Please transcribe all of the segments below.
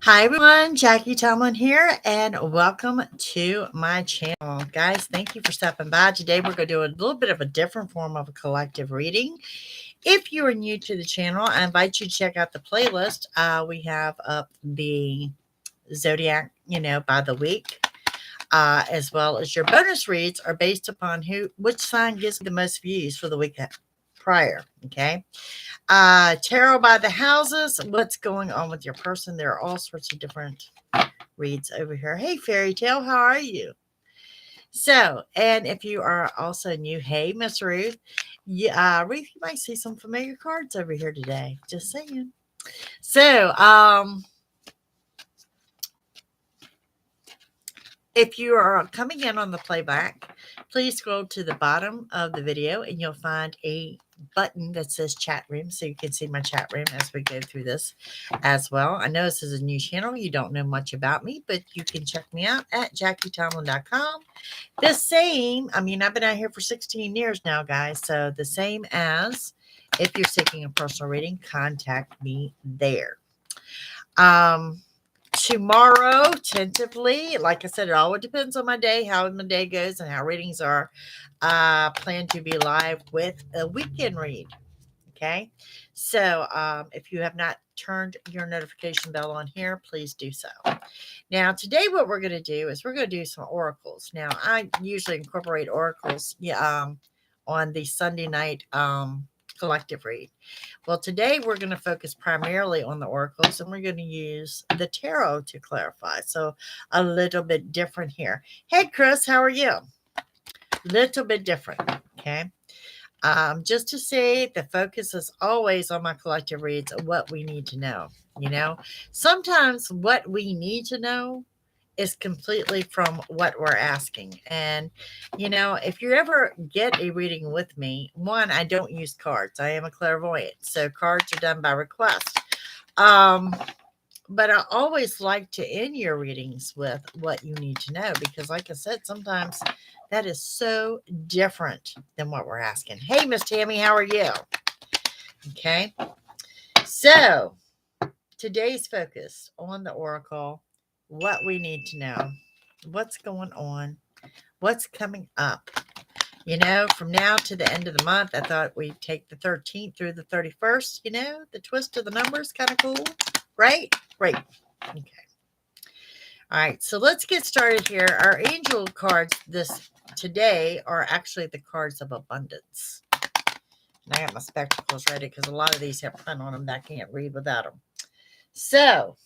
Hi everyone, Jackie Tomlin here, and welcome to my channel. Guys, thank you for stopping by. Today we're going to do a little bit of a different form of a collective reading. If you are new to the channel, I invite you to check out the playlist. We have up the zodiac, by the week, as well as your bonus reads are based upon which sign gets the most views for the week prior. Okay. Tarot by the houses. What's going on with your person? There are all sorts of different reads over here. Hey, Fairy Tale, how are you? So, and if you are also new, hey, Miss Ruth, Ruth, you might see some familiar cards over here today. Just saying. So, if you are coming in on the playback, please scroll to the bottom of the video and you'll find a button that says chat room, so you can see my chat room as we go through this as well. I know this is a new channel. You don't know much about me, but you can check me out at JackieTomlin.com. The same, I've been out here for 16 years now, guys. So the same as if you're seeking a personal reading, contact me there. Tomorrow, tentatively, like I said, it all depends on my day, how my day goes, and how readings are. Plan to be live with a weekend read. Okay, so if you have not turned your notification bell on here, please do so. Now, today, what we're going to do is we're going to do some oracles. Now, I usually incorporate oracles, on the Sunday night collective read. Well, today we're going to focus primarily on the oracles, and we're going to use the tarot to clarify. So a little bit different here. Hey, Chris, how are you? Little bit different. Okay. Just to say, the focus is always on my collective reads of what we need to know. Sometimes what we need to know is completely from what we're asking. And, if you ever get a reading with me, one, I don't use cards. I am a clairvoyant. So cards are done by request. But I always like to end your readings with what you need to know, because like I said, sometimes that is so different than what we're asking. Hey, Miss Tammy, how are you? Okay. So today's focus on the oracle, what we need to know, what's going on, what's coming up. From now to the end of the month, I thought we'd take the 13th through the 31st. The twist of the numbers, kind of cool, right? Great. Okay. All right, so let's get started here. Our angel cards today are actually the cards of abundance. And I got my spectacles ready because a lot of these have print on them that I can't read without them. So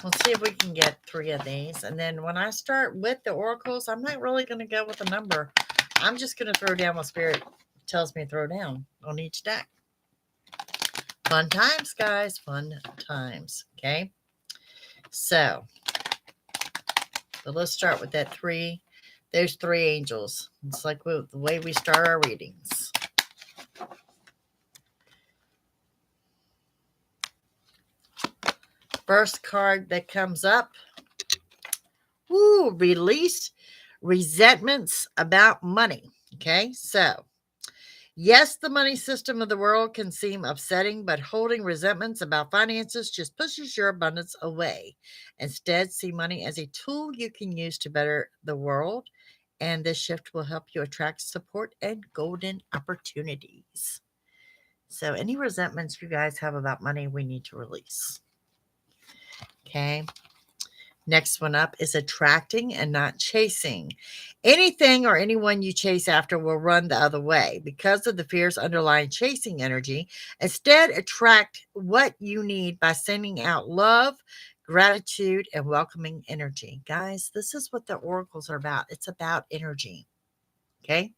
let's see if we can get 3 of these. And then when I start with the oracles, I'm not really going to go with a number. I'm just going to throw down what Spirit tells me to throw down on each deck. Fun times, guys. Fun times. Okay. So let's start with those 3 angels. It's like the way we start our readings. First card that comes up. Release resentments about money. Okay, so yes, the money system of the world can seem upsetting, but holding resentments about finances just pushes your abundance away. Instead, see money as a tool you can use to better the world, and this shift will help you attract support and golden opportunities. So any resentments you guys have about money, we need to release. Okay. Next one up is attracting and not chasing. Anything or anyone you chase after will run the other way because of the fears underlying chasing energy. Instead, attract what you need by sending out love, gratitude, and welcoming energy. Guys, this is what the oracles are about. It's about energy. Okay.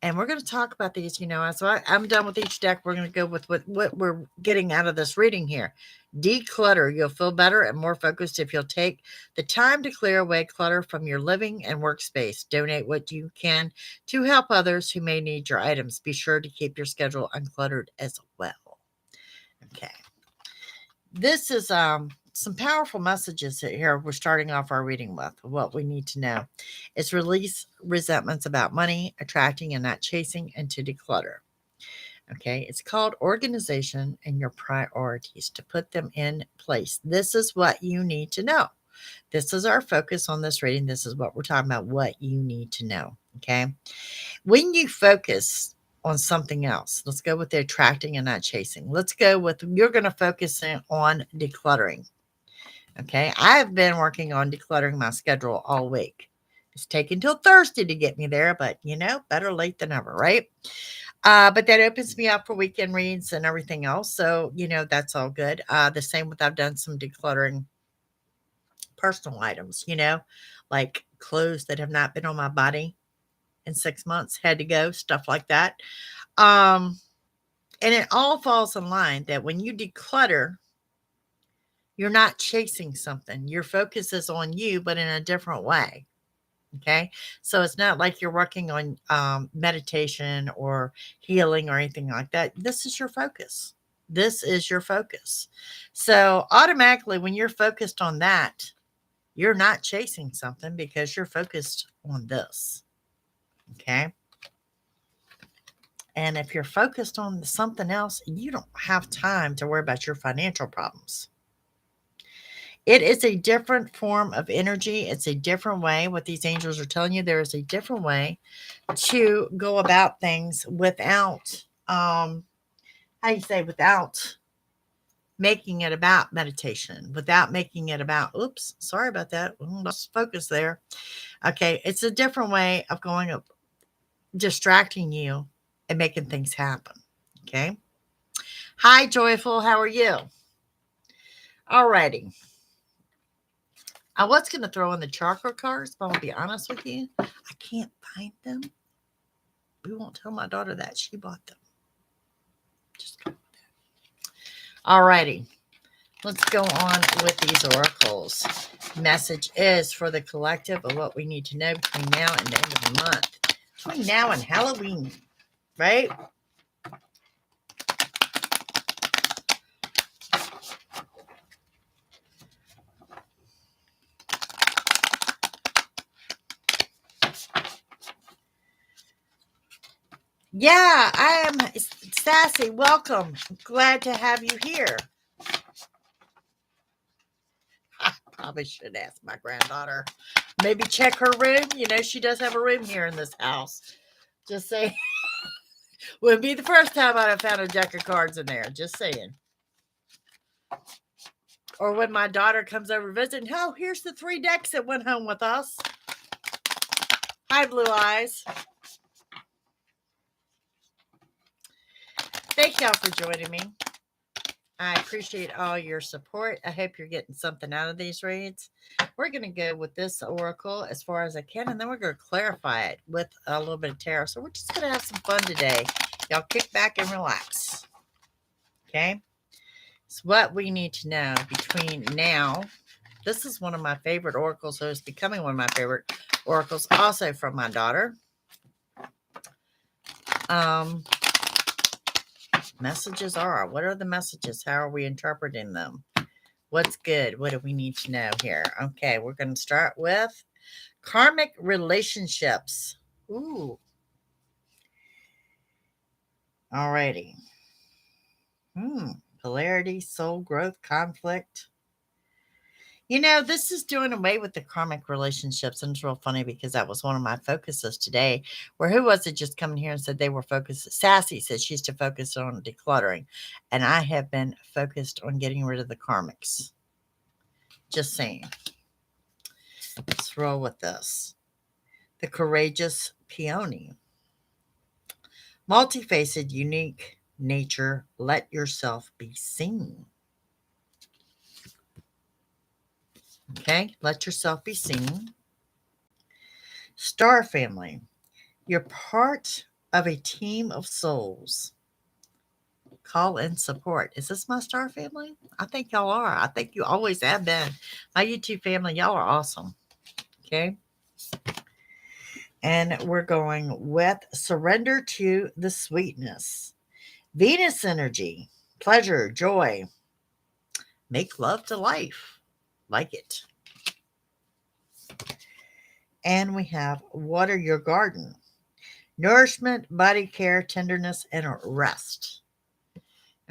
And we're going to talk about these, so I'm done with each deck. We're going to go with what we're getting out of this reading here. Declutter. You'll feel better and more focused if you'll take the time to clear away clutter from your living and workspace. Donate what you can to help others who may need your items. Be sure to keep your schedule uncluttered as well. Okay. This is some powerful messages here we're starting off our reading with. What we need to know is release resentments about money, attracting and not chasing, and to declutter. Okay, it's called organization and your priorities to put them in place. This is what you need to know. This is our focus on this reading. This is what we're talking about, what you need to know. Okay, when you focus on something else, let's go with the attracting and not chasing. Let's go with you're going to focus on decluttering. Okay, I've been working on decluttering my schedule all week. It's taken till Thursday to get me there, but better late than never, right? But that opens me up for weekend reads and everything else. So, that's all good. The same with I've done some decluttering personal items, like clothes that have not been on my body in 6 months, had to go, stuff like that. Um, and it all falls in line that when you declutter, you're not chasing something. Your focus is on you, but in a different way. Okay. So it's not like you're working on meditation or healing or anything like that. This is your focus. This is your focus. So automatically, when you're focused on that, you're not chasing something because you're focused on this. Okay. And if you're focused on something else, you don't have time to worry about your financial problems. It is a different form of energy. It's a different way. What these angels are telling you, there is a different way to go about things without, without making it about meditation, without making it about, oops, sorry about that. Let's focus there. Okay. It's a different way of going up, distracting you and making things happen. Okay. Hi, Joyful. How are you? Alrighty. I was going to throw in the chakra cards, but I'll be honest with you, I can't find them. We won't tell my daughter that. She bought them. Just go with that. Alrighty. Let's go on with these oracles. Message is for the collective of what we need to know between now and the end of the month. Between now and Halloween, right? Yeah, I am Sassy. Welcome. Glad to have you here. I probably should ask my granddaughter. Maybe check her room. She does have a room here in this house. Just saying. Wouldn't be the first time I'd have found a deck of cards in there. Just saying. Or when my daughter comes over visiting, oh, here's the 3 decks that went home with us. Hi, Blue Eyes. Thank y'all for joining me. I appreciate all your support. I hope you're getting something out of these reads. We're going to go with this oracle as far as I can, and then we're going to clarify it with a little bit of tarot. So we're just going to have some fun today. Y'all kick back and relax. Okay? It's what we need to know between now. This is one of my favorite oracles, so it's becoming one of my favorite oracles, also from my daughter. Messages are, what are the messages? How are we interpreting them? What's good? What do we need to know here? Okay, we're going to start with karmic relationships. Ooh. Alrighty. Polarity, soul growth, conflict. This is doing away with the karmic relationships. And it's real funny because that was one of my focuses today. Where who was it just coming here and said they were focused? Sassy said she's to focus on decluttering. And I have been focused on getting rid of the karmics. Just saying. Let's roll with this. The courageous peony. Multifaceted, unique nature. Let yourself be seen. Okay, let yourself be seen. Star family. You're part of a team of souls. Call in support. Is this my star family? I think y'all are. I think you always have been. My YouTube family, y'all are awesome. Okay. And we're going with surrender to the sweetness. Venus energy, pleasure, joy. Make love to life. Like it. And we have water your garden. nourishment, body care, tenderness, and rest.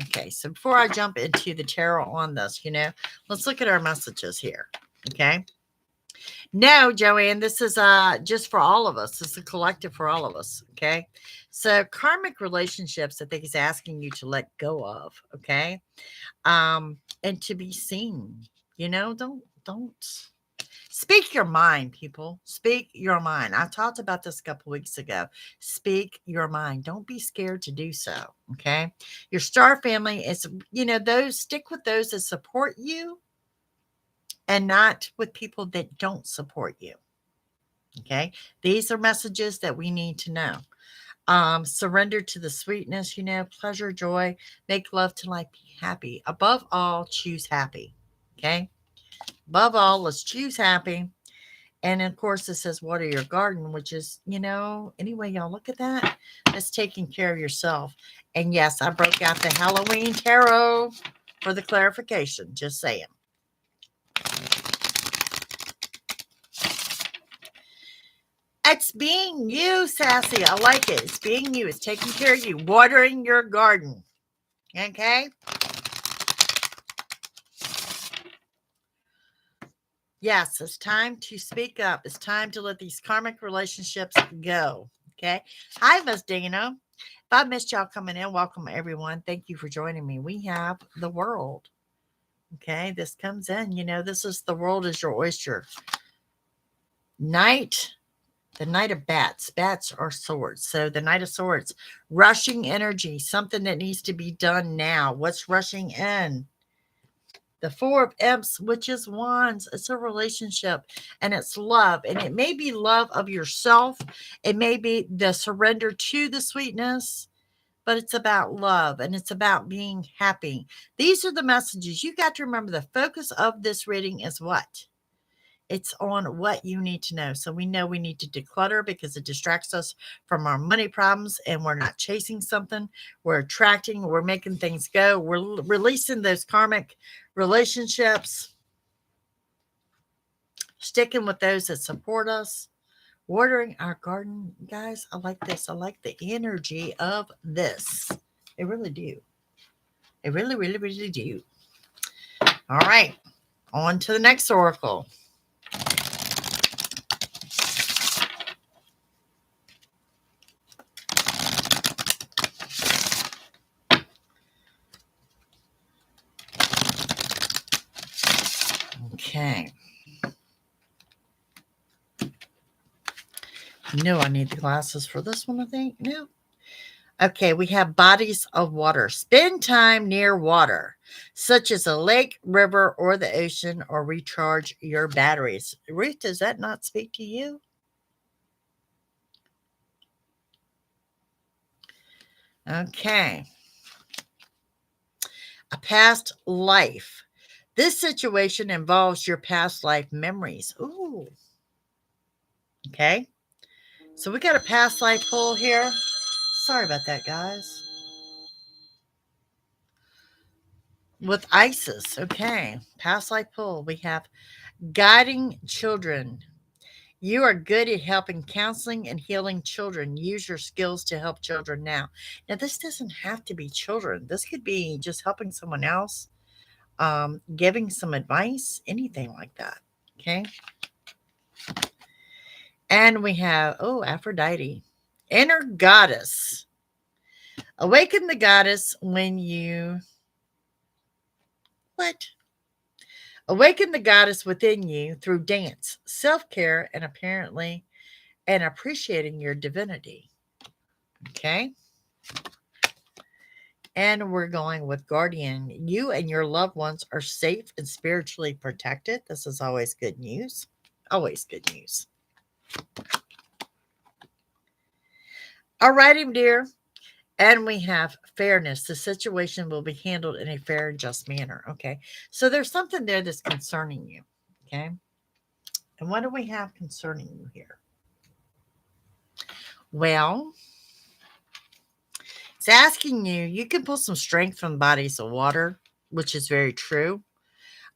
Okay, so before I jump into the tarot on this, let's look at our messages here. Okay. No, Joanne, this is just for all of us. This is a collective for all of us. Okay. So karmic relationships, I think he's asking you to let go of. Okay. And to be seen. Don't speak your mind, people. Speak your mind. I talked about this a couple weeks ago. Speak your mind. Don't be scared to do so. Okay. Your star family is, stick with those that support you and not with people that don't support you. Okay. These are messages that we need to know. Surrender to the sweetness, pleasure, joy, make love to life, be happy. Above all, choose happy. Okay. Above all, let's choose happy. And of course, it says water your garden, which is, anyway, y'all look at that. That's taking care of yourself. And yes, I broke out the Halloween tarot for the clarification. Just saying. It's being you, Sassy. I like it. It's being you. It's taking care of you. Watering your garden. Okay? Yes, it's time to speak up. It's time to let these karmic relationships go. Okay? Hi, Miss Dana. If I missed y'all coming in, welcome everyone. Thank you for joining me. We have the world. Okay? This comes in. This is the world is your oyster. The Knight of Bats. Bats are swords. So the Knight of Swords, rushing energy, something that needs to be done now. What's rushing in? The Four of Imps, which is Wands. It's a relationship and it's love. And it may be love of yourself. It may be the surrender to the sweetness, but it's about love and it's about being happy. These are the messages. You got to remember the focus of this reading is what? It's on what you need to know. So we know we need to declutter because it distracts us from our money problems and we're not chasing something. We're attracting, we're making things go. We're releasing those karmic relationships, sticking with those that support us, watering our garden. Guys, I like this. I like the energy of this. I really do. I really, really, really do. All right. On to the next oracle. Okay. No, I need the glasses for this one, I think. No. Okay, we have bodies of water. Spend time near water, such as a lake, river, or the ocean, or recharge your batteries. Ruth, does that not speak to you? Okay. A past life. This situation involves your past life memories. Ooh. Okay. So we got a past life pull here. Sorry about that, guys. With Isis. Okay. Past life pull. We have guiding children. You are good at helping counseling and healing children. Use your skills to help children now. Now, this doesn't have to be children. This could be just helping someone else, giving some advice, anything like that. Okay. And we have, Aphrodite, inner goddess. Awaken the goddess when you, what? Awaken the goddess within you through dance, self-care, and appreciating your divinity. Okay. And we're going with guardian. You and your loved ones are safe and spiritually protected. This is always good news. Always good news. All righty, dear. And we have fairness. The situation will be handled in a fair and just manner. Okay. So there's something there that's concerning you. Okay. And what do we have concerning you here? Well, it's asking you, you can pull some strength from bodies of water, which is very true.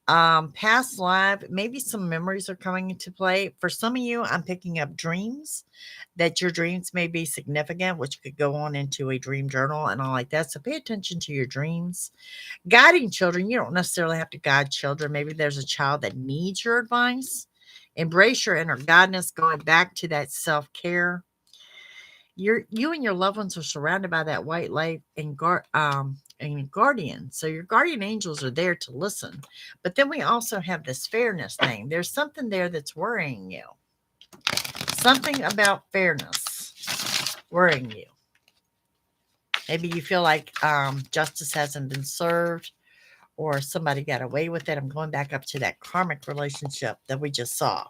Past life, maybe some memories are coming into play. For some of you, I'm picking up dreams, that your dreams may be significant, which could go on into a dream journal and all like that. So pay attention to your dreams. Guiding children, you don't necessarily have to guide children. Maybe there's a child that needs your advice. Embrace your inner guidance, going back to that self-care. You and your loved ones are surrounded by that white light and guardian. So your guardian angels are there to listen. But then we also have this fairness thing. There's something there that's worrying you. Something about fairness worrying you. Maybe you feel like justice hasn't been served, or somebody got away with it. I'm going back up to that karmic relationship that we just saw.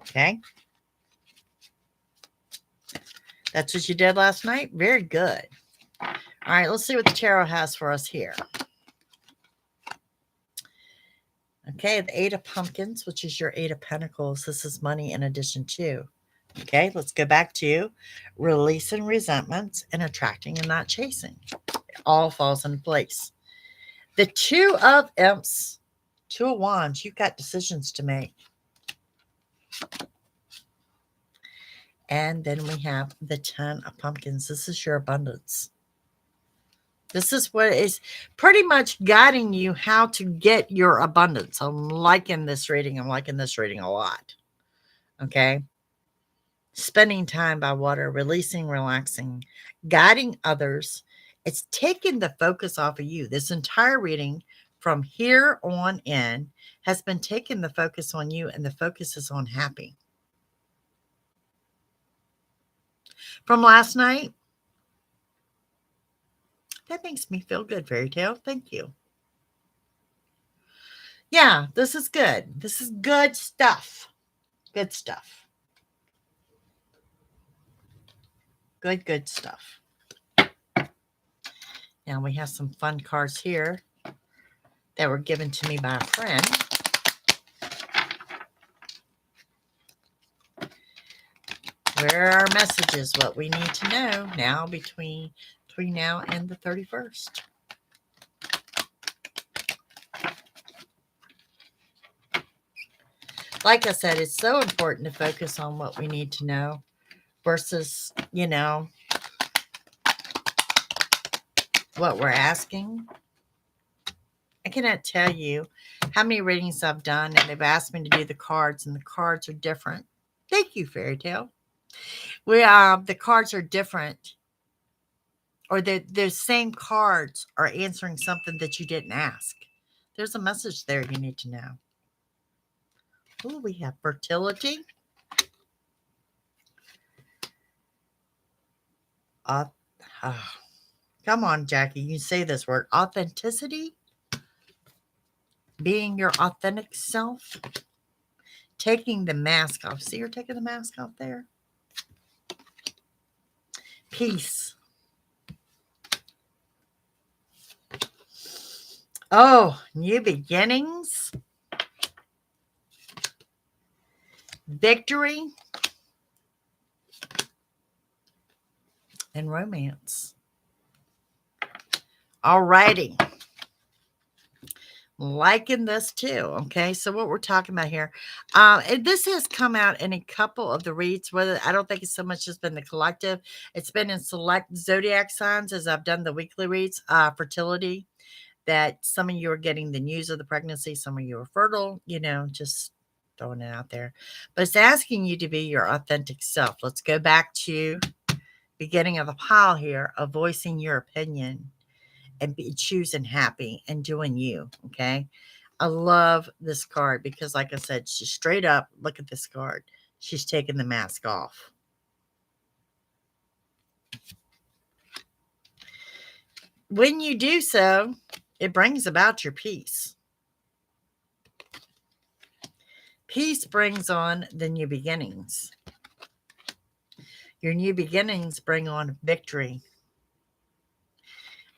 Okay. That's what you did last night? Very good. All right, let's see what the tarot has for us here. Okay, the Eight of Pumpkins, which is your Eight of Pentacles. This is money in addition to. Okay, let's go back to releasing resentments and attracting and not chasing. It all falls in place. The Two of Imps, Two of Wands, you've got decisions to make. And then we have the Ten of Pumpkins. This is your abundance. This is what is pretty much guiding you how to get your abundance. I'm liking this reading. I'm liking this reading a lot. Okay. Spending time by water, releasing, relaxing, guiding others. It's taking the focus off of you. This entire reading from here on in has been taking the focus on you, and the focus is on happy. From last night, that makes me feel good, Fairy Tale. Thank you. Yeah, this is good. This is good stuff. Good stuff. Good stuff. Now we have some fun cards here that were given to me by a friend. Where are our messages? What we need to know now between now and the 31st. Like I said, it's so important to focus on what we need to know versus, what we're asking. I cannot tell you how many readings I've done, and they've asked me to do the cards, and the cards are different. Thank you, Fairy Tale. The cards are different, or the same cards are answering something that you didn't ask. There's a message there you need to know. Oh, we have fertility. Come on, Jackie. You say this word. Authenticity. Being your authentic self. Taking the mask off. See, you're taking the mask off there. Peace. Oh, new beginnings. Victory. And romance. All righty. Liking this too. Okay, so what we're talking about here, this has come out in a couple of the reads. Whether I don't think it's so much just been the collective, it's been in select zodiac signs as I've done the weekly reads. Fertility, that some of you are getting the news of the pregnancy, some of you are fertile. Just throwing it out there, but it's asking you to be your authentic self. Let's go back to beginning of the pile here of voicing your opinion and choosing happy and doing you. Okay. I love this card because, like I said, she's straight up. Look at this card. She's taking the mask off. When you do so, it brings about your peace. Peace brings on the new beginnings. Your new beginnings bring on victory.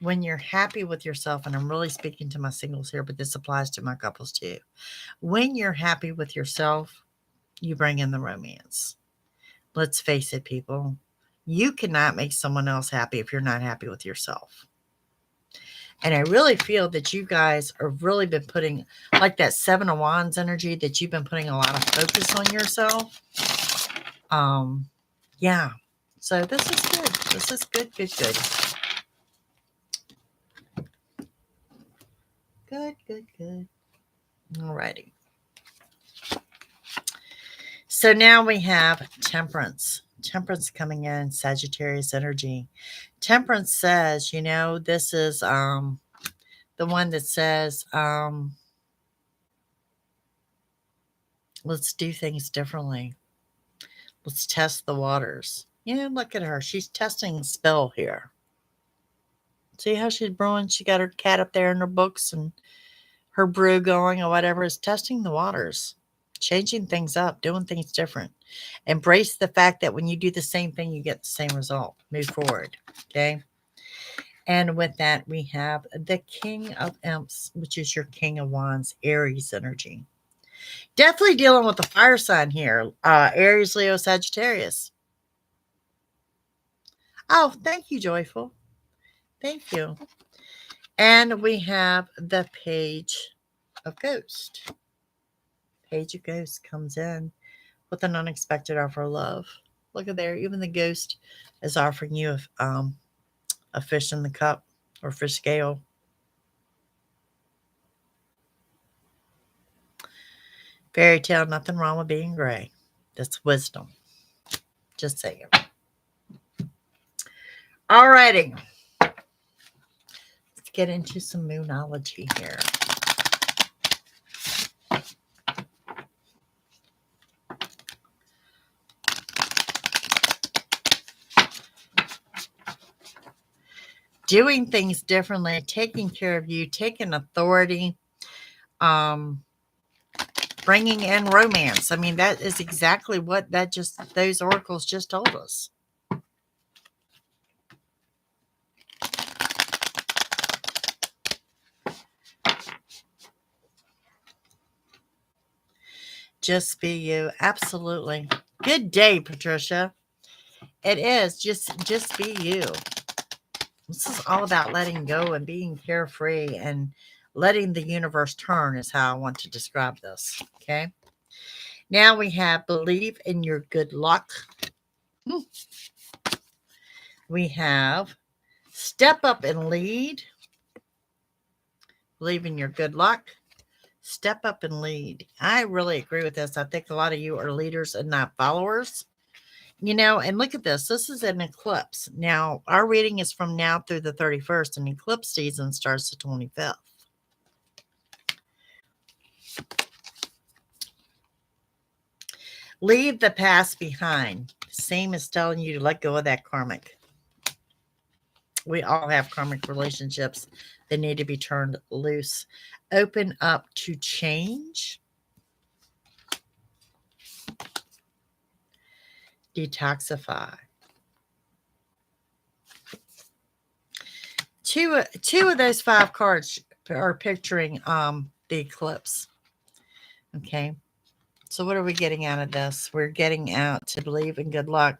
When you're happy with yourself, and I'm really speaking to my singles here, but this applies to my couples too. When you're happy with yourself, you bring in the romance. Let's face it, people. You cannot make someone else happy if you're not happy with yourself. And I really feel that you guys have really been putting, like that Seven of Wands energy, that you've been putting a lot of focus on yourself. Yeah. So this is good. This is good, good, good. Good, good, good. Alrighty. So now we have Temperance. Temperance coming in, Sagittarius energy. Temperance says, you know, this is the one that says, let's do things differently. Let's test the waters. Yeah, look at her. She's testing spell here. See how she's brewing? She got her cat up there in her books and her brew going or whatever, is testing the waters, changing things up, doing things different. Embrace the fact that when you do the same thing, you get the same result. Move forward. Okay. And with that, we have the King of Imps, which is your King of Wands, Aries energy. Definitely dealing with the fire sign here. Aries, Leo, Sagittarius. Oh, thank you, Joyful. Thank you. And we have the Page of Ghost. Page of Ghost comes in with an unexpected offer of love. Look at there. Even the ghost is offering you a fish in the cup or fish scale. Fairy tale, nothing wrong with being gray. That's wisdom. Just saying. Alrighty. Let's get into some moonology here. Doing things differently, taking care of you, taking authority, bringing in romance. I mean, that is exactly what those oracles just told us. Just be you. Absolutely. Good day, Patricia. It is. Just be you. This is all about letting go and being carefree and letting the universe turn is how I want to describe this. Okay. Now we have believe in your good luck. We have step up and lead. Believe in your good luck. Step up and lead. I really agree with this. I think a lot of you are leaders and not followers. You know, and look at this. This is an eclipse. Now, our reading is from now through the 31st, and eclipse season starts the 25th. Leave the past behind. Same as telling you to let go of that karmic. We all have karmic relationships that need to be turned loose. Open up to change. Detoxify. Two of those 5 cards are picturing the eclipse. Okay. So what are we getting out of this? We're getting out to believe in good luck.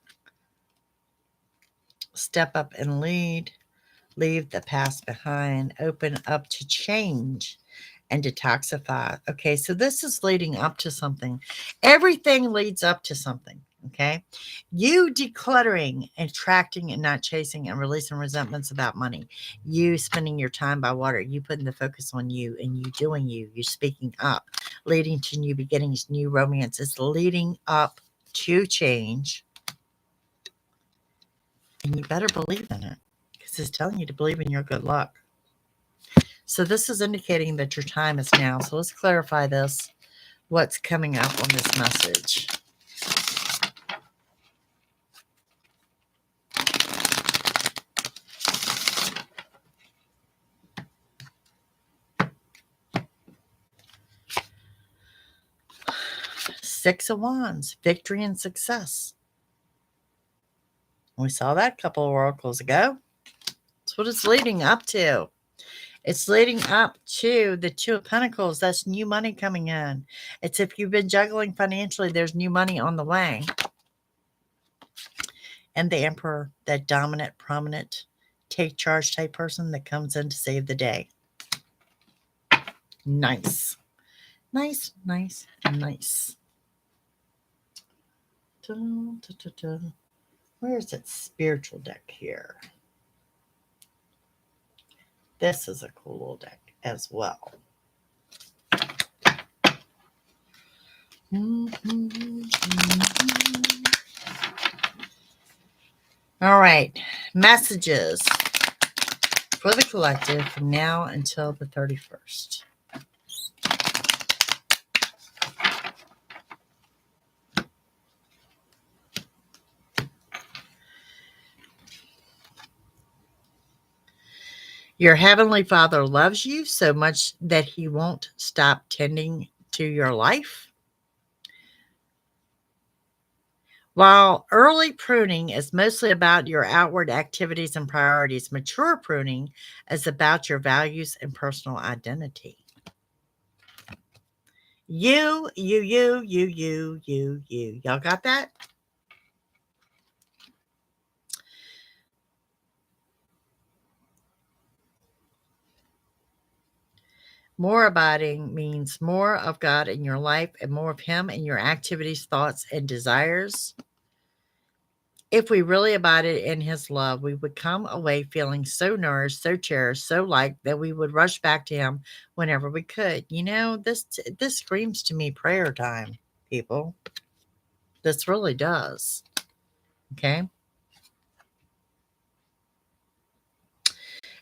Step up and lead. Leave the past behind. Open up to change and detoxify. Okay, so this is leading up to something. Everything leads up to something. Okay, you decluttering, attracting and not chasing, and releasing resentments about money. You spending your time by water. You putting the focus on you and you doing you. You speaking up, leading to new beginnings, new romances, leading up to change. And you better believe in it because it's telling you to believe in your good luck. So this is indicating that your time is now. So let's clarify this. What's coming up on this message? Six of Wands, victory and success. We saw that a couple of oracles ago. That's what it's leading up to. It's leading up to the Two of Pentacles. That's new money coming in. It's if you've been juggling financially, there's new money on the way. And the Emperor, that dominant, prominent, take charge type person that comes in to save the day. Nice. Nice, nice, nice. Dun, dun, dun, dun. Where is that spiritual deck here? This is a cool little deck as well. All right. Messages for the collective from now until the 31st. Your Heavenly Father loves you so much that He won't stop tending to your life. While early pruning is mostly about your outward activities and priorities, mature pruning is about your values and personal identity. You. Y'all got that? More abiding means more of God in your life and more of Him in your activities, thoughts, and desires. If we really abided in His love, we would come away feeling so nourished, so cherished, so liked that we would rush back to Him whenever we could. You know, this screams to me prayer time, people. This really does. Okay?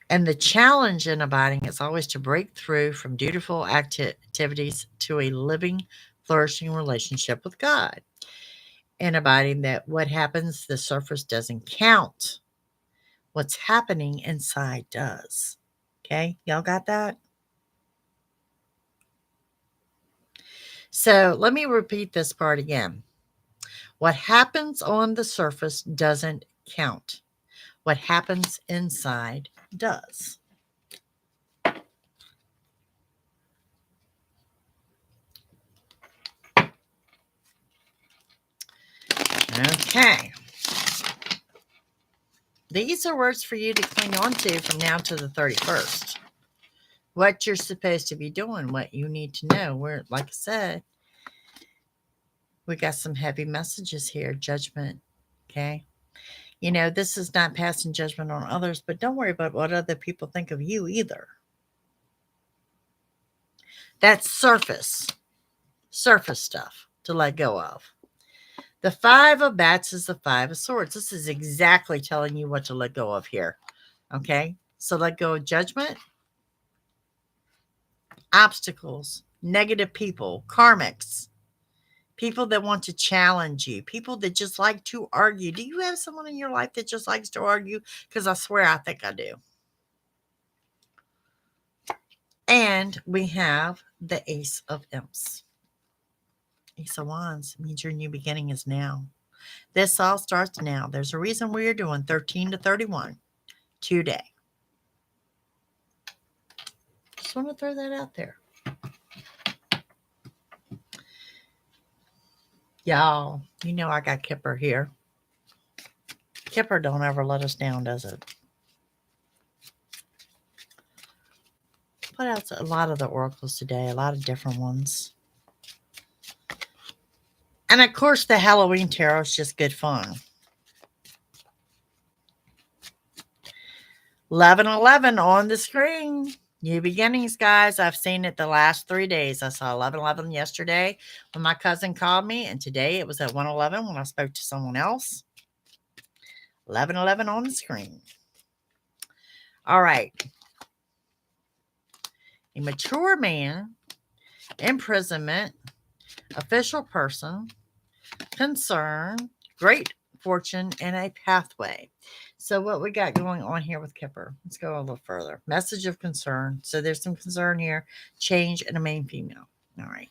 And the challenge in abiding is always to break through from dutiful activities to a living, flourishing relationship with God. And abiding that what happens, the surface doesn't count. What's happening inside does. Okay? Y'all got that? So let me repeat this part again. What happens on the surface doesn't count. What happens inside does. Okay. These are words for you to cling on to from now to the 31st. What you're supposed to be doing, what you need to know. We're, like I said, we got some heavy messages here. Judgment. Okay. You know, this is not passing judgment on others, but don't worry about what other people think of you either. That's surface stuff to let go of. The 5 of bats is the 5 of swords. This is exactly telling you what to let go of here. Okay. So let go of judgment, obstacles, negative people, karmics, people that want to challenge you, people that just like to argue. Do you have someone in your life that just likes to argue? Because I swear I think I do. And we have the Ace of Imps. Ace of Wands means your new beginning is now. This all starts now. There's a reason we are doing 13 to 31 today. Just want to throw that out there. Y'all, you know I got Kipper here. Kipper don't ever let us down, does it? Put out a lot of the oracles today, a lot of different ones. And of course, the Halloween tarot is just good fun. 1111 on the screen. New beginnings, guys. I've seen it the last 3 days. I saw 1111 yesterday when my cousin called me, and today it was at 111 when I spoke to someone else. 1111 on the screen. All right. A mature man, imprisonment, official person, concern, great fortune, and a pathway. So what we got going on here with Kipper? Let's go a little further. Message of concern. So there's some concern here. Change in a main female. All right.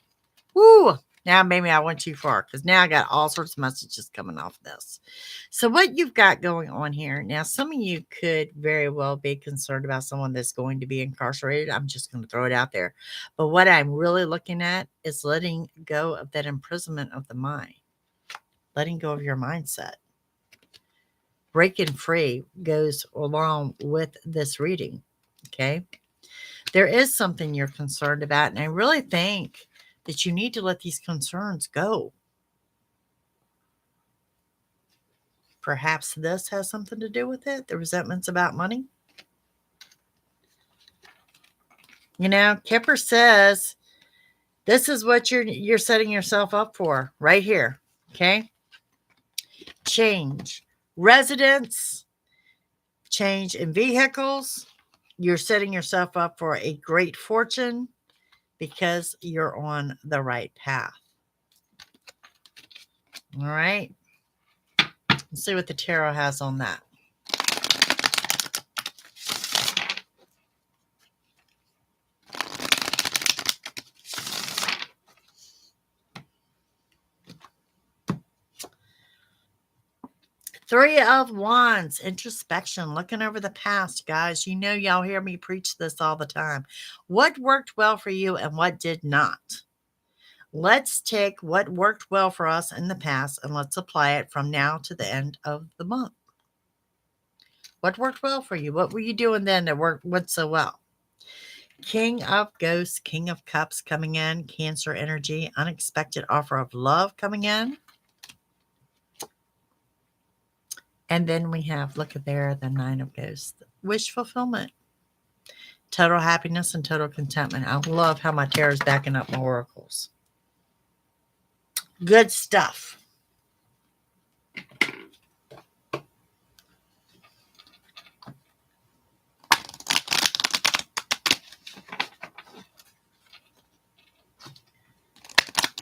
Woo! Now maybe I went too far because now I got all sorts of messages coming off this. So what you've got going on here, now some of you could very well be concerned about someone that's going to be incarcerated. I'm just going to throw it out there. But what I'm really looking at is letting go of that imprisonment of the mind. Letting go of your mindset. breaking free goes along with this reading. Okay. There is something you're concerned about, and I really think that you need to let these concerns go. Perhaps this has something to do with it, the resentments about money. You know, Kipper says this is what you're setting yourself up for right here. Okay? Change. Residence, change in vehicles. You're setting yourself up for a great fortune because you're on the right path. All right. Let's see what the tarot has on that. Three of Wands, introspection, looking over the past, guys. You know, y'all hear me preach this all the time. What worked well for you and what did not? Let's take what worked well for us in the past and let's apply it from now to the end of the month. What worked well for you? What were you doing then that went so well? King of Ghosts, King of Cups coming in, Cancer energy, unexpected offer of love coming in. And then we have, look at there, the Nine of Ghosts, wish fulfillment, total happiness and total contentment. I love how my tarot is backing up my oracles. Good stuff.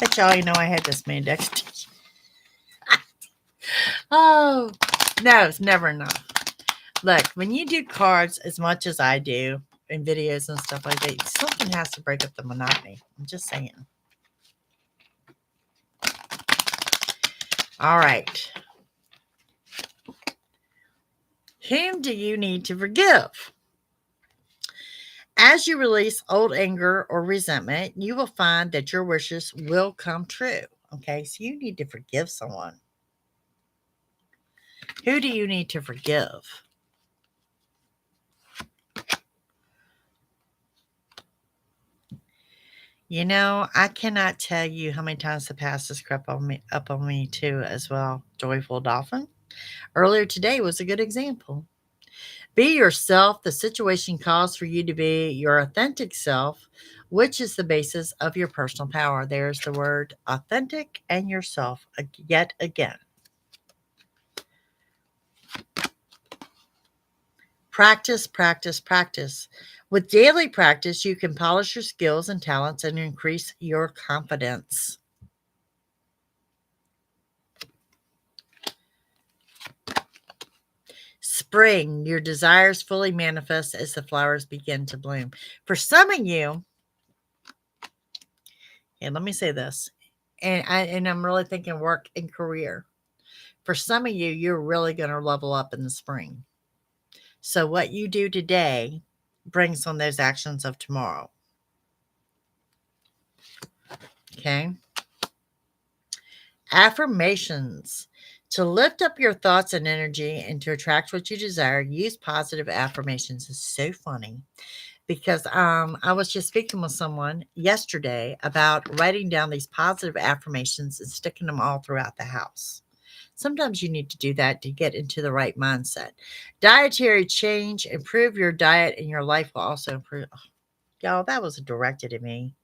Bet y'all you know I had this made decks. Oh, no, it's never enough. Look, when you do cards as much as I do in videos and stuff like that, something has to break up the monotony. I'm just saying. All right. Whom do you need to forgive? As you release old anger or resentment, you will find that your wishes will come true. Okay, so you need to forgive someone. Who do you need to forgive? You know, I cannot tell you how many times the past has crept up on me too as well. Joyful Dolphin. Earlier today was a good example. Be yourself. The situation calls for you to be your authentic self, which is the basis of your personal power. There's the word authentic and yourself yet again. Practice, practice, practice. With daily practice, you can polish your skills and talents and increase your confidence. Spring, your desires fully manifest as the flowers begin to bloom. For some of you, and let me say this, and I'm really thinking work and career. For some of you, you're really going to level up in the spring. So what you do today brings on those actions of tomorrow. Okay. Affirmations. To lift up your thoughts and energy and to attract what you desire, use positive affirmations. It's so funny because I was just speaking with someone yesterday about writing down these positive affirmations and sticking them all throughout the house. Sometimes you need to do that to get into the right mindset. Dietary change. Improve your diet and your life will also improve. Oh, y'all, that was directed at me.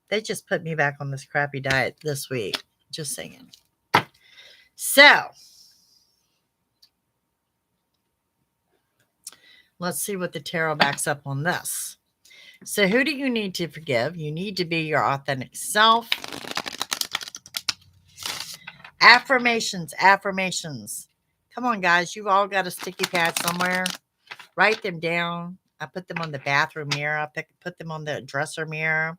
They just put me back on this crappy diet this week. Just saying. So, let's see what the tarot backs up on this. So, who do you need to forgive? You need to be your authentic self. Affirmations, affirmations. Come on, guys. You've all got a sticky pad somewhere. Write them down. I put them on the bathroom mirror. I put them on the dresser mirror.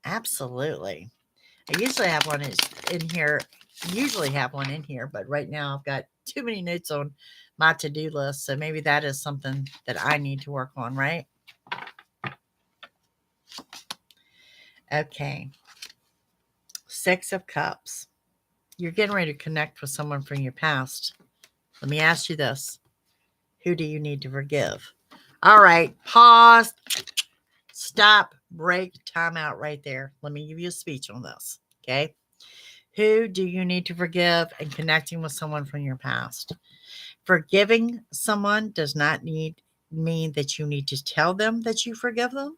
Absolutely. I usually have one in here. But right now I've got too many notes on my to-do list. So maybe that is something that I need to work on, right? Okay. Six of Cups. You're getting ready to connect with someone from your past. Let me ask you this. Who do you need to forgive? All right, pause, stop, break, time out right there. Let me give you a speech on this, okay? Who do you need to forgive and connecting with someone from your past? Forgiving someone does not mean that you need to tell them that you forgive them.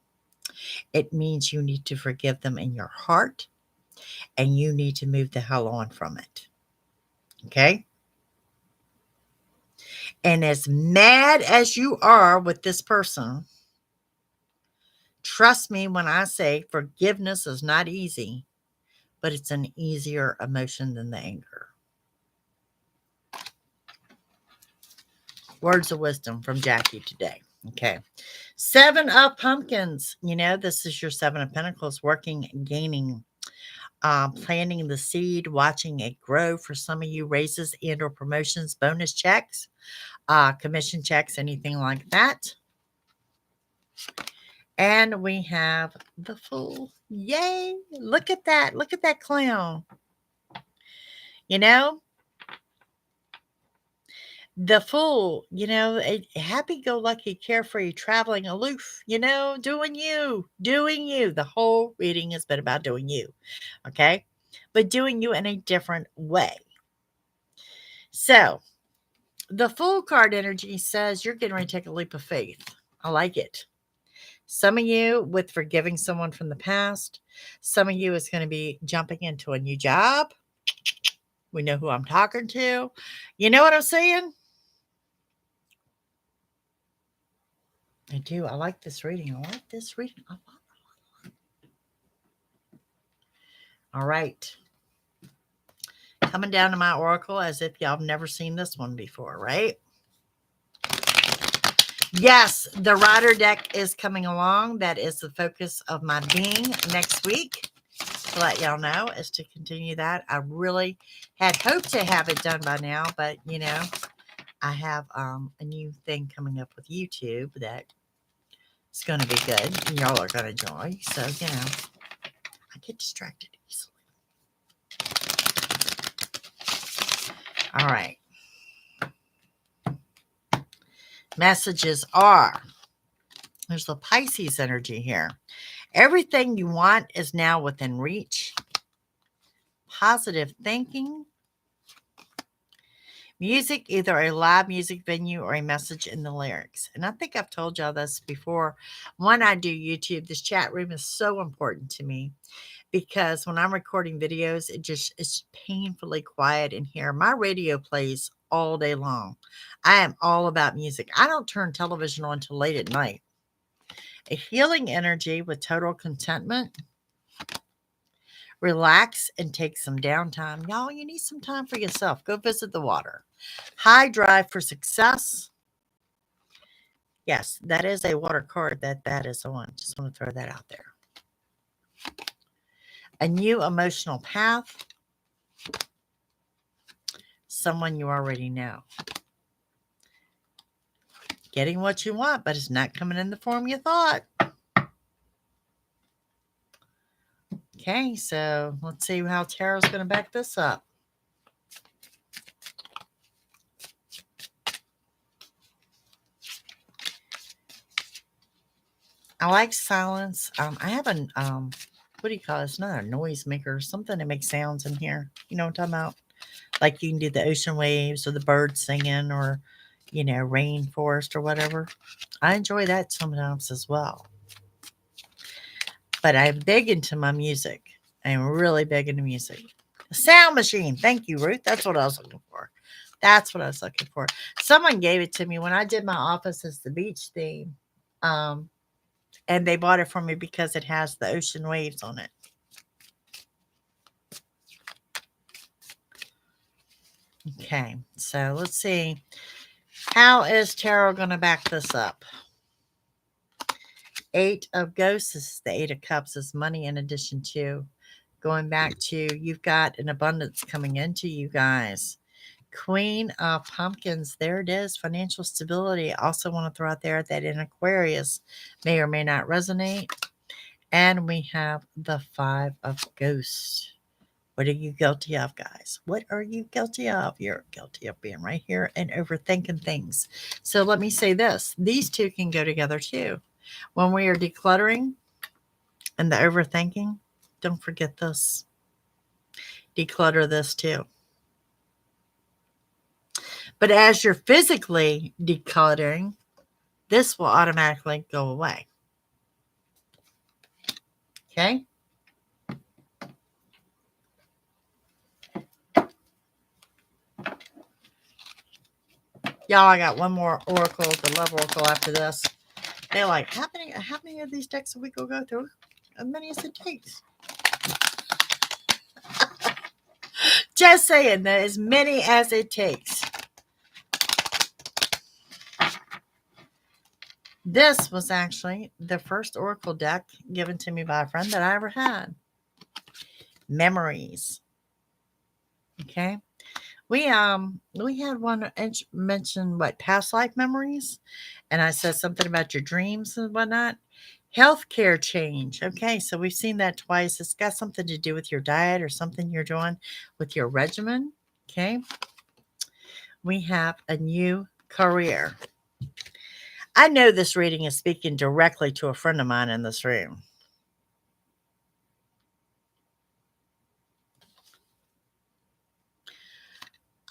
It means you need to forgive them in your heart and you need to move the hell on from it. Okay? And as mad as you are with this person, trust me when I say forgiveness is not easy, but it's an easier emotion than the anger. Words of wisdom from Jackie today. Okay. Seven of Pumpkins. You know, this is your Seven of Pentacles, working, gaining, planting the seed, watching it grow. For some of you, raises and or promotions, bonus checks, commission checks, anything like that. And we have the Fool. Yay. Look at that. Look at that clown. You know, the Fool, you know, a happy-go-lucky, carefree, traveling aloof, you know, doing you, doing you. The whole reading has been about doing you, okay? But doing you in a different way. So, the Fool card energy says you're getting ready to take a leap of faith. I like it. Some of you with forgiving someone from the past. Some of you is going to be jumping into a new job. We know who I'm talking to. You know what I'm saying? I do. I like this reading. I like this reading. All right. Coming down to my oracle as if y'all have never seen this one before, right? Yes, the Rider deck is coming along. That is the focus of my being next week. To let y'all know, is to continue that. I really had hoped to have it done by now, but you know, I have a new thing coming up with YouTube that is going to be good. And y'all are going to enjoy. So, you know, I get distracted easily. All right. Messages are, there's the Pisces energy here. Everything you want is now within reach. Positive thinking. Music, either a live music venue or a message in the lyrics. And I think I've told y'all this before. When I do YouTube, this chat room is so important to me because when I'm recording videos, it's painfully quiet in here. My radio plays all day long. I am all about music. I don't turn television on till late at night. A healing energy with total contentment. Relax and take some downtime. Y'all, you need some time for yourself. Go visit the water. High drive for success. Yes, that is a water card. That is the one. Just want to throw that out there. A new emotional path. Someone you already know. Getting what you want, but it's not coming in the form you thought. Okay, so let's see how Tarot's going to back this up. I like silence. I have a, what do you call it? It's not a noise maker, something that makes sounds in here. You know what I'm talking about? Like you can do the ocean waves or the birds singing or, you know, rainforest or whatever. I enjoy that sometimes as well. But I'm big into my music. I'm really big into music. A sound machine. Thank you, Ruth. That's what I was looking for. That's what I was looking for. Someone gave it to me when I did my office as the beach theme. And they bought it for me because it has the ocean waves on it. Okay, so let's see. How is Tarot going to back this up? Eight of Ghosts is the Eight of Cups is money in addition to going back to you've got an abundance coming into you guys. Queen of Pumpkins, there it is, financial stability. Also want to throw out there that in Aquarius may or may not resonate. And we have the Five of Ghosts. What are you guilty of, guys? What are you guilty of? You're guilty of being right here and overthinking things. So let me say this. These two can go together too. When we are decluttering and the overthinking, don't forget this. Declutter this too. But as you're physically decluttering, this will automatically go away. Okay? Y'all, I got one more oracle, the love oracle after this. They're like, how many of these decks a week will go through? As many as it takes. Just saying that as many as it takes. This was actually the first oracle deck given to me by a friend that I ever had. Memories. Okay. We had one mention what past life memories, and I said something about your dreams and whatnot. Healthcare change. Okay, so we've seen that twice. It's got something to do with your diet or something you're doing with your regimen. Okay. We have a new career. I know this reading is speaking directly to a friend of mine in this room.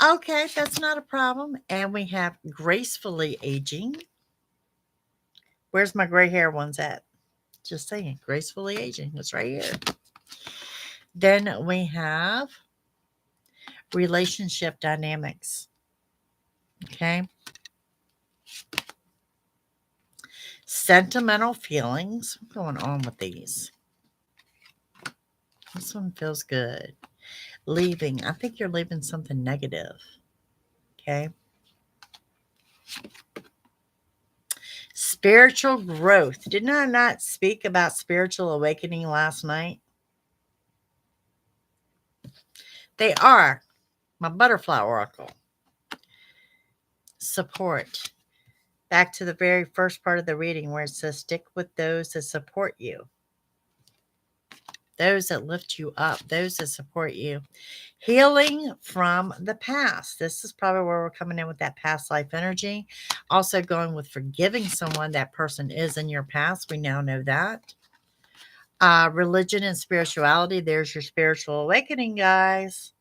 Okay, that's not a problem. And we have gracefully aging. Where's my gray hair ones at? Just saying, gracefully aging. It's right here. Then we have relationship dynamics. Okay. Sentimental feelings. What's going on with these? This one feels good. Leaving. I think you're leaving something negative. Okay. Spiritual growth. Didn't I not speak about spiritual awakening last night? They are my butterfly oracle. Support. Back to the very first part of the reading where it says, stick with those that support you, those that lift you up, those that support you. Healing from the past. This is probably where we're coming in with that past life energy. Also going with forgiving someone that person is in your past. We now know that. Religion and spirituality. There's your spiritual awakening, guys.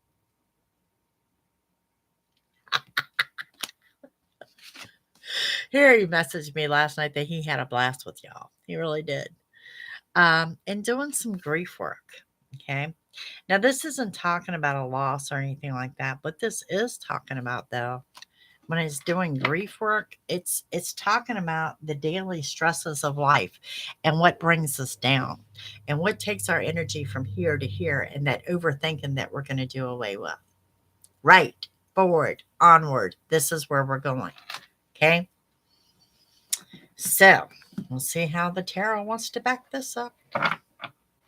Here, he messaged me last night that he had a blast with y'all. He really did. And doing some grief work. Okay. Now, this isn't talking about a loss or anything like that. What this is talking about, though, when it's doing grief work, it's talking about the daily stresses of life and what brings us down and what takes our energy from here to here and that overthinking that we're going to do away with. Right, forward, onward. This is where we're going. Okay. So we'll see how the tarot wants to back this up.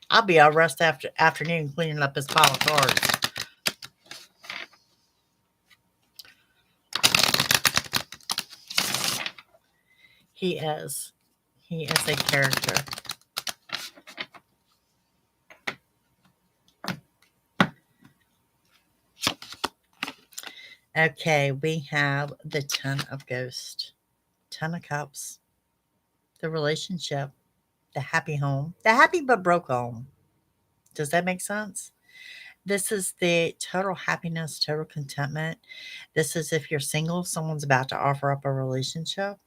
I'll be all rest afternoon cleaning up his pile of cards. He is. He is a character. Okay, we have the Ten of Ghosts, Ten of Cups, the relationship, the happy home, the happy but broke home. Does that make sense? This is the total happiness, total contentment. This is if you're single, someone's about to offer up a relationship.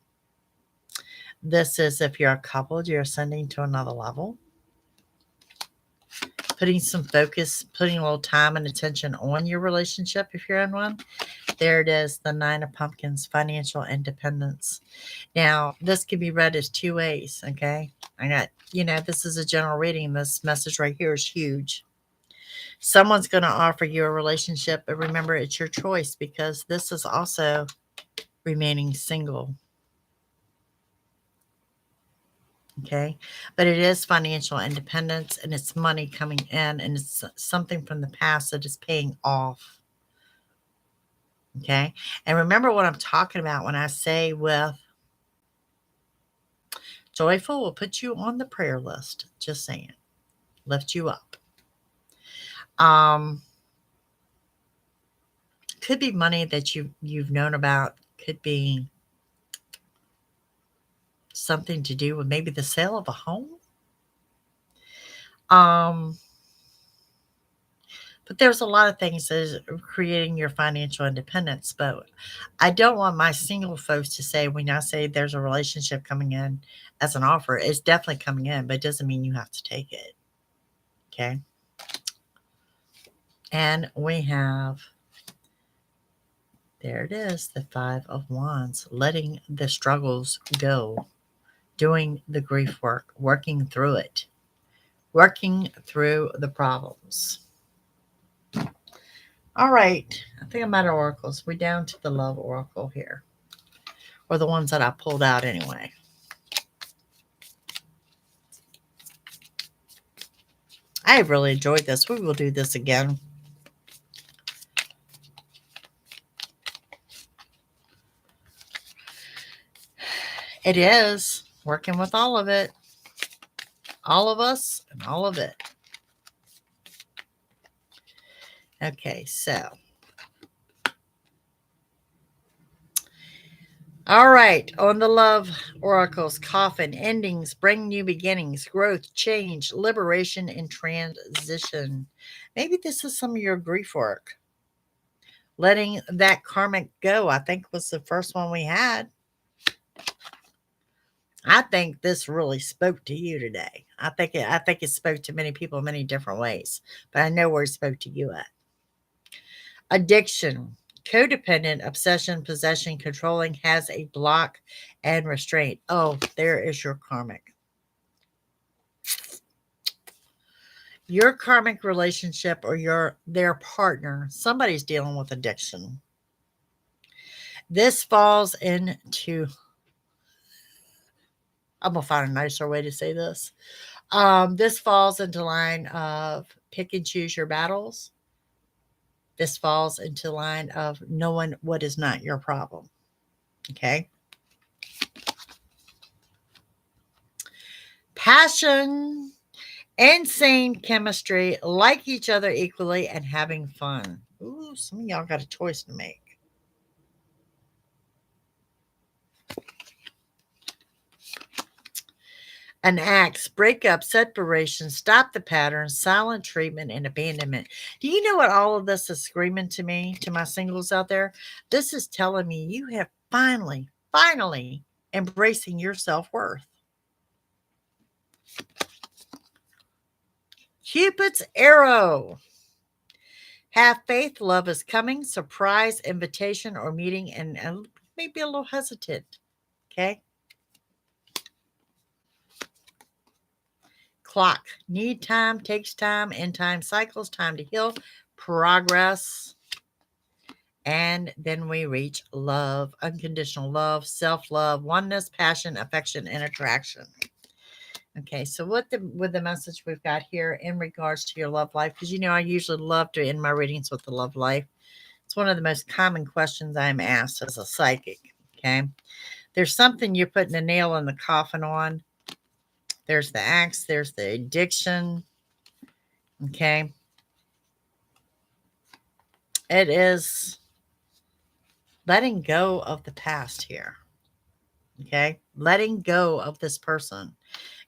This is if you're a couple, you're ascending to another level. Putting some focus, putting a little time and attention on your relationship if you're in one. There it is, the Nine of Pumpkins, financial independence. Now, this can be read as two ways, okay? This is a general reading. This message right here is huge. Someone's going to offer you a relationship, but remember, it's your choice because this is also remaining single. Okay. But it is financial independence and it's money coming in and it's something from the past that is paying off. Okay. And remember what I'm talking about when I say with joyful will put you on the prayer list. Just saying. Lift you up. Um, could be money that you've known about. Could be something to do with maybe the sale of a home. Um, but there's a lot of things that is creating your financial independence. But I don't want my single folks to say when I say there's a relationship coming in as an offer, it's definitely coming in, but it doesn't mean you have to take it. Okay. And we have, there it is, the Five of Wands, letting the struggles go, doing the grief work, working through it, working through the problems. All right. I think I'm out of oracles. We're down to the love oracle here, or the ones that I pulled out anyway. I really enjoyed this. We will do this again. It is working with all of it, all of us, and all of it. Okay, so. All right, on the love oracles, coffin, endings, bring new beginnings, growth, change, liberation, and transition. Maybe this is some of your grief work. Letting that karmic go, I think was the first one we had. I think this really spoke to you today. I think it spoke to many people in many different ways, but I know where it spoke to you at. Addiction, codependent, obsession, possession, controlling, has a block and restraint. Oh, there is your karmic. Your karmic relationship or their partner, somebody's dealing with addiction. This falls into, I'm gonna find a nicer way to say this. This falls into line of pick and choose your battles. This falls into line of knowing what is not your problem. Okay. Passion, insane chemistry, like each other equally, and having fun. Ooh, some of y'all got a choice to make. An axe, breakup, separation, stop the pattern, silent treatment, and abandonment. Do you know what all of this is screaming to me, to my singles out there? This is telling me you have finally embracing your self-worth. Cupid's arrow. Have faith, love is coming, surprise, invitation, or meeting, and maybe a little hesitant. Okay. Clock. Need time, takes time, end time cycles, time to heal, progress. And then we reach love, unconditional love, self-love, oneness, passion, affection, and attraction. Okay, so with the message we've got here in regards to your love life, because I usually love to end my readings with the love life. It's one of the most common questions I'm asked as a psychic. Okay, there's something you're putting a nail in the coffin on. There's the axe, there's the addiction. Okay, it is letting go of the past here. Okay, letting go of this person.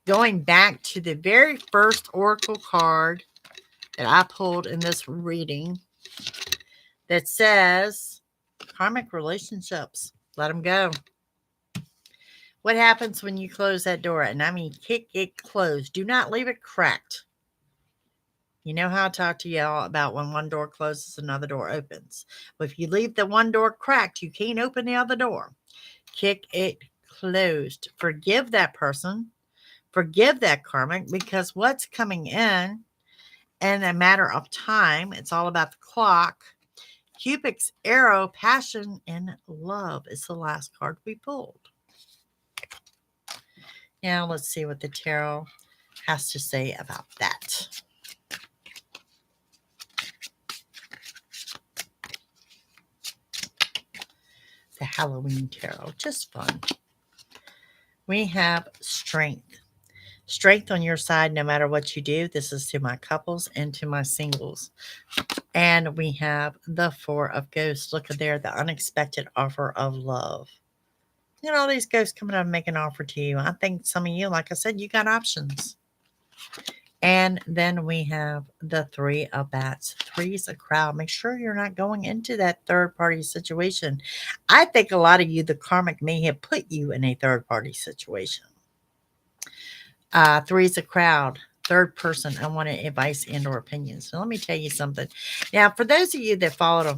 Going back to the very first oracle card that I pulled in this reading that says karmic relationships, let them go. What happens when you close that door? And I mean, kick it closed. Do not leave it cracked. You know how I talk to y'all about when one door closes, another door opens. But if you leave the one door cracked, you can't open the other door. Kick it closed. Forgive that person. Forgive that karmic, because what's coming in a matter of time, it's all about the clock. Cupid's arrow, passion, and love is the last card we pulled. Now let's see what the tarot has to say about that. The Halloween tarot, just fun. We have strength. Strength on your side no matter what you do. This is to my couples and to my singles. And we have the Four of Ghosts. Look at there, the unexpected offer of love. You know, all these ghosts coming up and making an offer to you. I think some of you, like I said, you got options. And then we have the Three of Bats. Three is a crowd. Make sure you're not going into that third party situation. I think a lot of you, the karmic may have put you in a third party situation. Three is a crowd. Third person, I wanted advice and or opinions. So let me tell you something. Now, for those of you that follow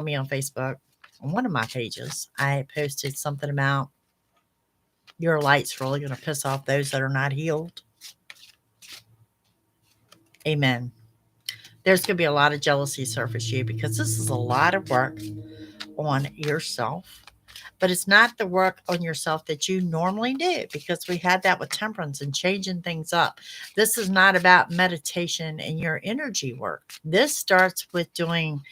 me on Facebook, on one of my pages, I posted something about your light's really going to piss off those that are not healed. Amen. There's going to be a lot of jealousy surface you because this is a lot of work on yourself. But it's not the work on yourself that you normally do because we had that with temperance and changing things up. This is not about meditation and your energy work. This starts with doing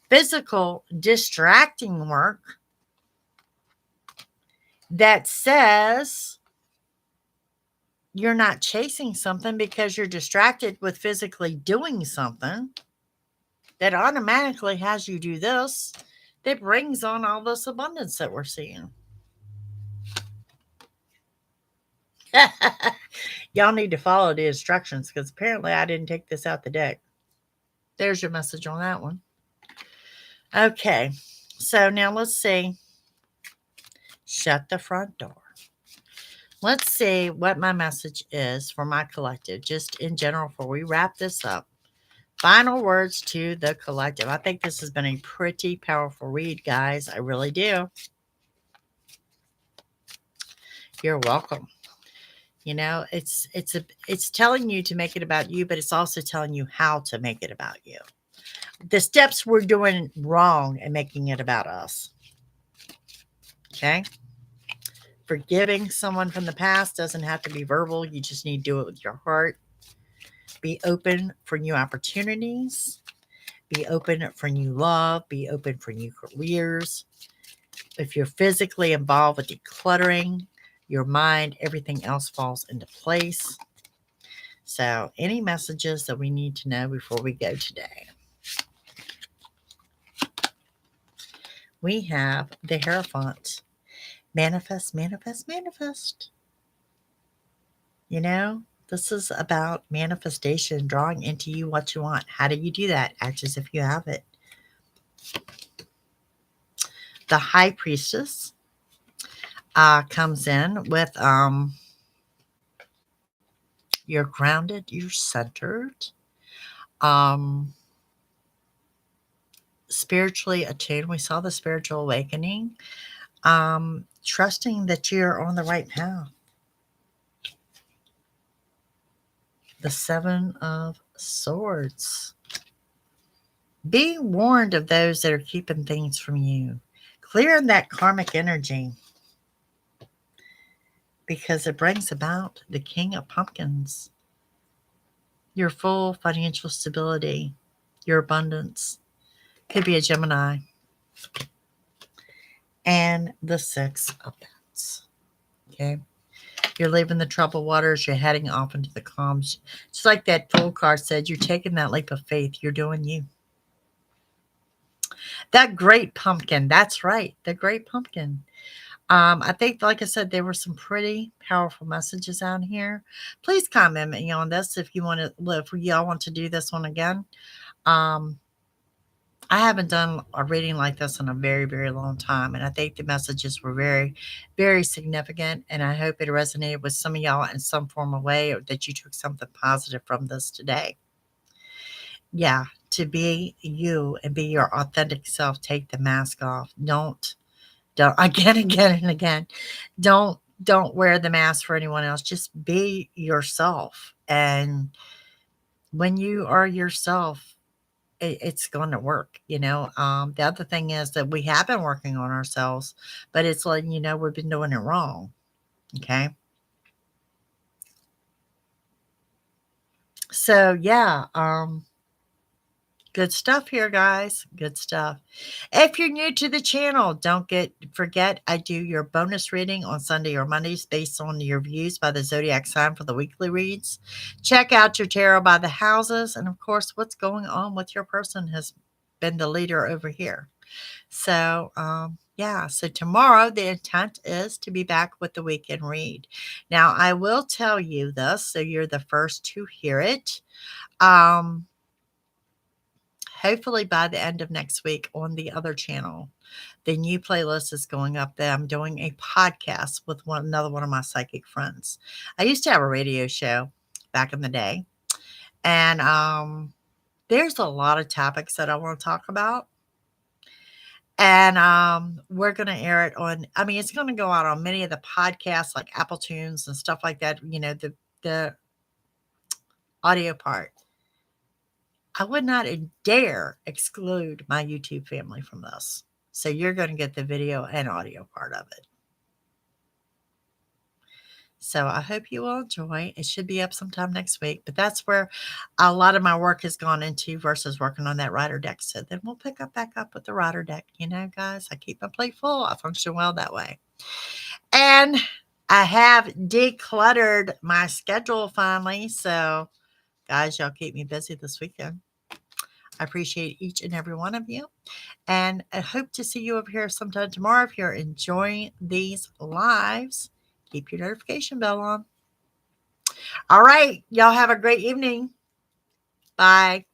physical distracting work that says you're not chasing something because you're distracted with physically doing something that automatically has you do this, that brings on all this abundance that we're seeing. Y'all need to follow the instructions because apparently I didn't take this out the deck. There's your message on that one. Okay, so now let's see. Shut the front door. Let's see what my message is for my collective, just in general, before we wrap this up. Final words to the collective. I think this has been a pretty powerful read, guys. I really do. You're welcome. You know, it's telling you to make it about you, but it's also telling you how to make it about you. The steps we're doing wrong and making it about us. Okay? Forgiving someone from the past doesn't have to be verbal. You just need to do it with your heart. Be open for new opportunities. Be open for new love. Be open for new careers. If you're physically involved with decluttering your mind, everything else falls into place. So, any messages that we need to know before we go today? We have the Hierophant. Manifest, manifest, manifest. You know, this is about manifestation, drawing into you what you want. How do you do that? Act as if you have it. The High Priestess comes in with you're grounded, you're centered, spiritually attuned. We saw the spiritual awakening. Trusting that you're on the right path. The Seven of Swords. Being warned of those that are keeping things from you. Clearing that karmic energy. Because it brings about the King of Pumpkins. Your full financial stability. Your abundance. Could be a Gemini. And the Six of Pentacles. Okay. You're leaving the troubled waters. You're heading off into the calms. Just like that Fool card said, you're taking that leap of faith. You're doing you. That Great Pumpkin. That's right. The Great Pumpkin. I think, like I said, there were some pretty powerful messages out here. Please comment me on this if you want to. If y'all want to do this one again. I haven't done a reading like this in a very, very long time. And I think the messages were very, very significant. And I hope it resonated with some of y'all in some form of way, or that you took something positive from this today. Yeah, to be you and be your authentic self. Take the mask off. Don't again and again. Don't wear the mask for anyone else. Just be yourself. And when you are yourself, it's going to work. The other thing is that we have been working on ourselves, but it's like, we've been doing it wrong. Okay. So yeah, Good stuff here, guys. Good stuff. If you're new to the channel, don't forget I do your bonus reading on Sunday or Mondays based on your views by the zodiac sign for the weekly reads. Check out your tarot by the houses, and of course, what's going on with your person has been the leader over here. So, yeah. So tomorrow the intent is to be back with the weekend read. Now, I will tell you this, so you're the first to hear it. Hopefully by the end of next week on the other channel, the new playlist is going up there. I'm doing a podcast with another one of my psychic friends. I used to have a radio show back in the day, and there's a lot of topics that I want to talk about. And we're going to air it on, I mean, it's going to go out on many of the podcasts like Apple Tunes and stuff like that, the audio part. I would not dare exclude my YouTube family from this. So you're going to get the video and audio part of it. So I hope you will enjoy. It should be up sometime next week, but that's where a lot of my work has gone into versus working on that rider deck. So then we'll pick up back up with the rider deck. You know, guys, I keep my plate full. I function well that way. And I have decluttered my schedule finally. So guys, y'all keep me busy this weekend. I appreciate each and every one of you. And I hope to see you over here sometime tomorrow. If you're enjoying these lives, keep your notification bell on. All right. Y'all have a great evening. Bye.